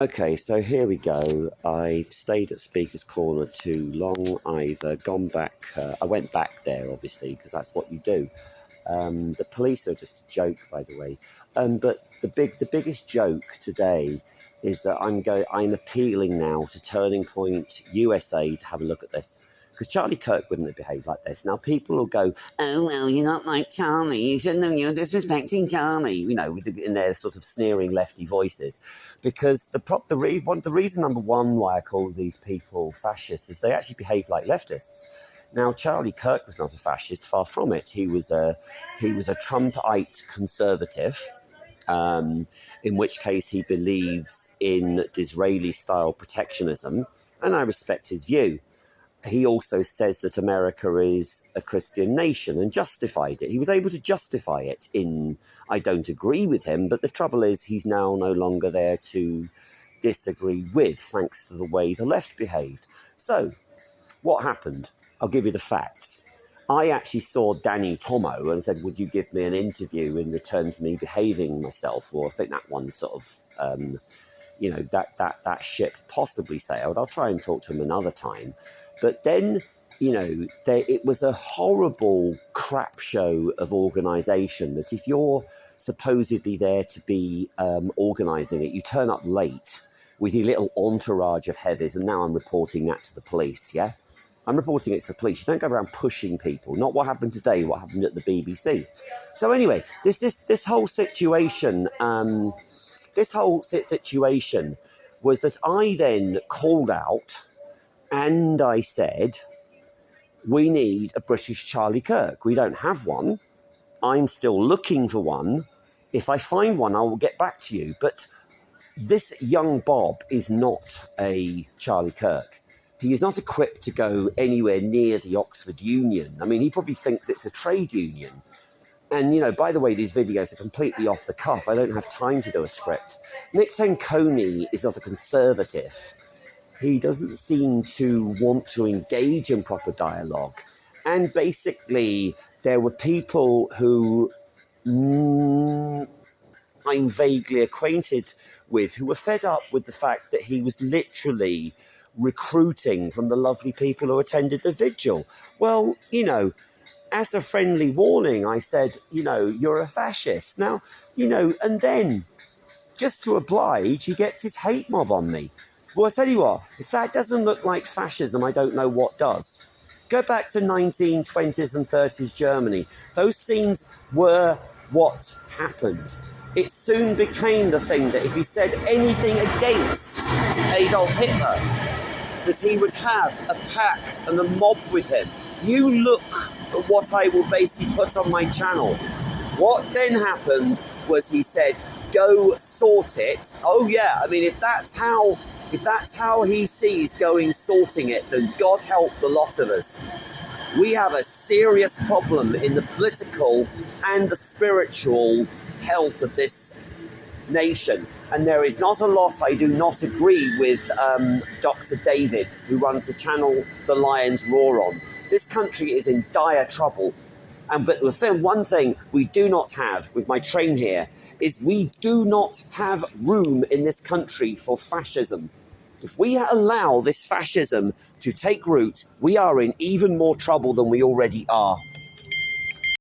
Okay, so here we go. I've stayed at Speaker's Corner too long. I've gone back. I went back there, obviously, because that's what you do. The police are just a joke, by the way. But the biggest joke today is that I'm appealing now to Turning Point USA to have a look at this. Because Charlie Kirk wouldn't have behaved like this. Now, people will go, oh, well, you're not like Charlie. You shouldn't have, you're disrespecting Charlie, you know, in their sort of sneering lefty voices. Because the reason, number one, why I call these people fascists is they actually behave like leftists. Now, Charlie Kirk was not a fascist, far from it. He was a Trumpite conservative, in which case he believes in Disraeli-style protectionism, and I respect his view. He also says that America is a Christian nation and justified it. He was able to justify it I don't agree with him, but the trouble is he's now no longer there to disagree with, thanks to the way the left behaved. So, what happened? I'll give you the facts. I actually saw Danny Tomo and said, would you give me an interview in return for me behaving myself? Well, I think that one sort of, that ship possibly sailed. I'll try and talk to him another time. But then, it was a horrible crap show of organisation that if you're supposedly there to be organising it, you turn up late with your little entourage of heavies, and now I'm reporting that to the police, yeah? I'm reporting it to the police. You don't go around pushing people. Not what happened today, what happened at the BBC. So anyway, this whole situation, was that I then called out and I said, we need a British Charlie Kirk. We don't have one. I'm still looking for one. If I find one, I will get back to you. But this young Bob is not a Charlie Kirk. He is not equipped to go anywhere near the Oxford Union. I mean, he probably thinks it's a trade union. And, by the way, these videos are completely off the cuff. I don't have time to do a script. Nick Tenconi is not a conservative. He doesn't seem to want to engage in proper dialogue. And basically, there were people who I'm vaguely acquainted with who were fed up with the fact that he was literally recruiting from the lovely people who attended the vigil. Well, as a friendly warning, I said, you're a fascist. Now, and then, just to oblige, he gets his hate mob on me. Well, I tell you what, if that doesn't look like fascism, I don't know what does. Go back to 1920s and 30s Germany. Those scenes were what happened. It soon became the thing that if he said anything against Adolf Hitler, that he would have a pack and a mob with him. You look at what I will basically put on my channel. What then happened was he said, go sort it. Oh yeah, I mean, if that's how he sees going sorting it, then God help the lot of us. We have a serious problem in the political and the spiritual health of this nation. And there is not a lot I do not agree with Dr. David, who runs the channel The Lions Roar on. This country is in dire trouble. But one thing we do not have with my train here is we do not have room in this country for fascism. If we allow this fascism to take root, we are in even more trouble than we already are.